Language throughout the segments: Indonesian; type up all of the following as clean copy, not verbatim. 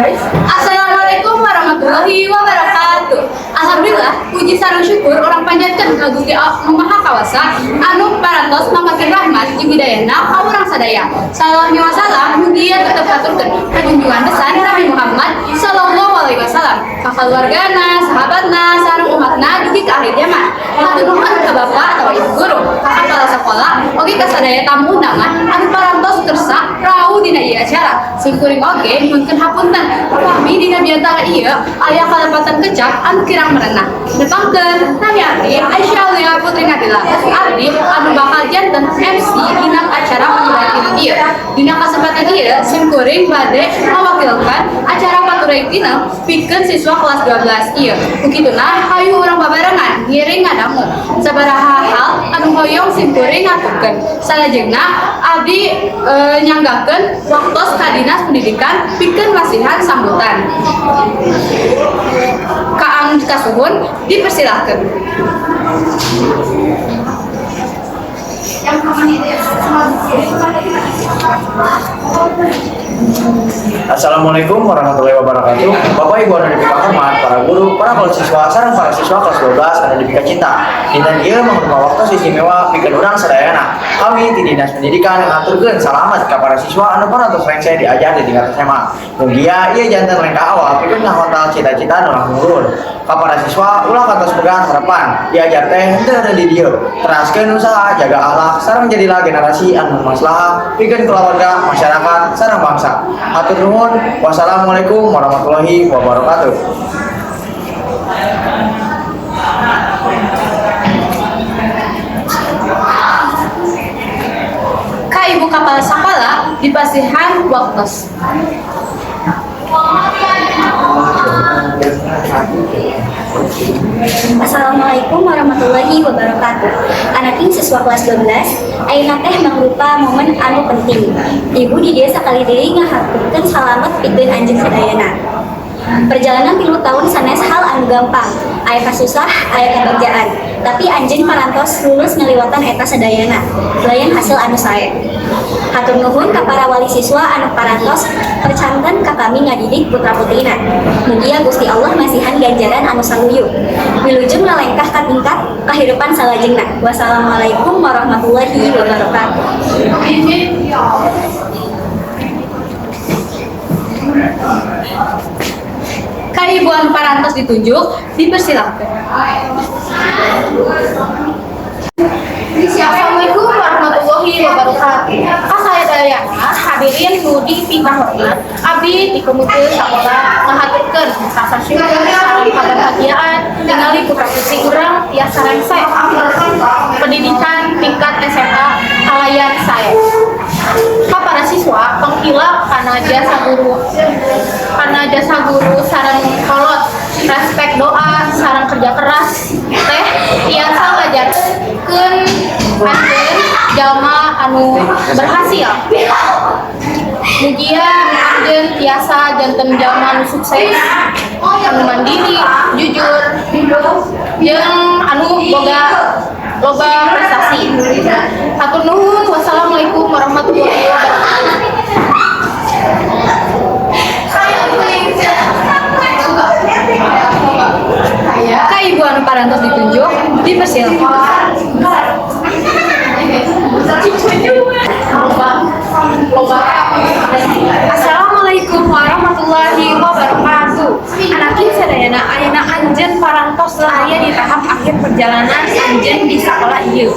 Assalamualaikum warahmatullahi wabarakatuh. Alhamdulillah, puji sareng syukur orang panjatkeun ka Gusti Allah Maha Kawasa anu parantos mamakeun rahmat jeung hidayahna ka urang sadaya. Sallallahu wasallam mugi tetep katurkeun ka junjungan besar Nabi Muhammad sallallahu alaihi wasallam, ka keluargana, sahabatna, sareng umatna dugi ka akhir zaman. Hatur nuhun ka Bapak atawa Ibu guru, ka kepala sekolah, oge ka sadaya tamu undangan anu parantos kersa rau dina ieu acara. Singkuring oge nuhunkeun hapunten kami dina diantara ieu aya kalepatan kecap anu kirang merenah. Nepangkeun nami abdi Aisyah Lia Putri Nabila, abdi anu bakal janten MC dina acara panyurat ieu. Dina kasempatan ieu simkuring bade mawakilkan acara paturaitina pikeun siswa kelas 12 ieu. Begituna hayu urang babarengan ngiring ngadangu sabaraha hal anu hoyong simkuring ngaturkeun. Salajengna abdi nyanggakeun waktos ka Dinas Pendidikan pikeun wasihan sambutan. Kaang kasuhun dipersilahkan. Assalamualaikum warahmatullahi wabarakatuh. Bapak Ibu anu dipikakan para guru, para siswa, sareng para siswa kelas 12 anu dipika cinta. Dinten ieu mangrupa waktu istimewa pikeun urang sadayana. Kami di Dinas Pendidikan ngaturkeun salamet ka para siswa anu parantos rengse diajar di tingkat SMA. Mugia ieu janten rengka awal pikeun ngahontal cita-cita nu luhur. Ka para siswa ulah kantos boga harapan, diajar teh henteu di dieu. Teraskeun usaha jaga akhlak sareng jadilah generasi anu maslahah pikeun keluarga, masyarakat, sareng bangsa. Hatur nuhun. Wassalamualaikum warahmatullahi wabarakatuh. Ka Ibu Kepala Sekolah dipasihan waktos. Assalamualaikum warahmatullahi wabarakatuh. Anaking siswa kelas 12, ayeuna teh mangrupa momen anu penting. Ibu di dieu sakali deui ngahaturkeun salamet pikeun anjeun sadayana. Perjalanan 3 tahun sanes hal anu gampang, aya kasusah, aya kabagjaan. Tapi anjeun parantos lulus ngaliwatan eta sadayana. Layan hasil anu sae. Hatur nuhun ka para wali siswa anu parantos percanten ka kami ngadidik putra-putrina. Mugia Gusti Allah masihan ganjaran anu saluyu. Wilujeng nalengkah ka tingkat kahirupan salajengna. Wassalamualaikum warahmatullahi wabarakatuh. Ka Ibu anu parantos ditunjuk dipersilakan. Assalamualaikum warahmatullahi wabarakatuh. Kasadayana hadirin nu dipingkah hormat, abdi dikemukeun sakola ngahaturkeun rasa syukur sareng kabahagiaan ningali putra-putri urang tiasa rengse pendidikan tingkat SMA kalayan sae. Ka para siswa penghila kana jasa guru sareng kolot respek doa sareng kerja keras teh tiasa ngajarkeun anjeun jalma anu berhasil. Mugia anjeun tiasa janten jalma anu sukses, anu mandiri, jujur, jeung anu boga loba prestasi. Hatur nuhun. Wassalamualaikum warahmatullahi wabarakatuh. Ka Ibu anu parantos ditunjuk dipersilakan. Assalamualaikum warahmatullahi wabarakatuh. Anaking sadayana ayeuna anjeun parantos aya di tahap akhir perjalanan anjeun di sekolah ieu.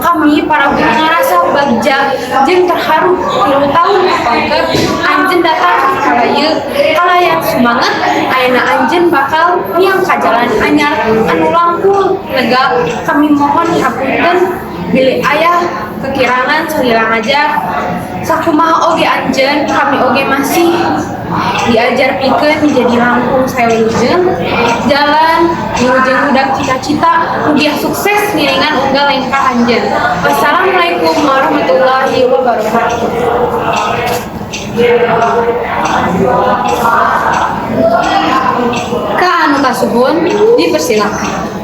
Kami para guru ngarasa bagja jeung terharu 3 tahun kapangkeun anjeun datang ka ieu kalayan semangat ayeuna anjeun bakal miang ka jalan anyar anu langkung lega. Kami mohon hapunten bilih aya kekirangan sahilang aja sakumaha oge anjeun kami oge masih diajar pikeun menjadi langkung saewilujeng jalan wilujeng budak cita-cita mugia sukses ngiringan unggal lengkah anjeun. Wassalamualaikum warahmatullahi wabarakatuh. Ka anu kasuhun dipersilakan.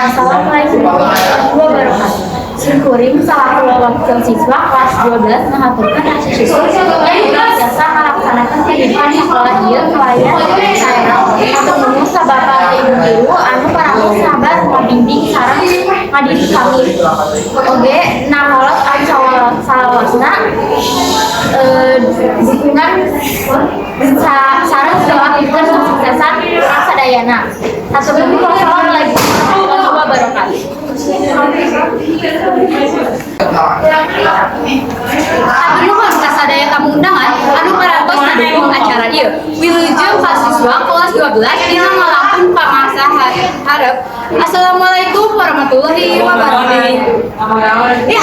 Assalamualaikum warahmatullahi wabarakatuh. Simkuring selaku wakil siswa kelas 12 mengaturkan rasa syukur yang biasa melaksanakan kehidupan sekolah ieu kelayan saerah atau sabapa ibu guru anu parantos sabar ngabimbing sareng ngadidik kami. Oge nakolot anu salawasna dukungan sareng doa pikeun kesuksesan sadayana. Assalamualaikum warahmatullahi wabarakatuh. Abi nuhun kasadaya tamu undangan anu parantos ngandung acara ieu. Wilujeng mahasiswa kelas 12 dina ngalampun pamasa hareup. Assalamualaikum warahmatullahi wabarakatuh.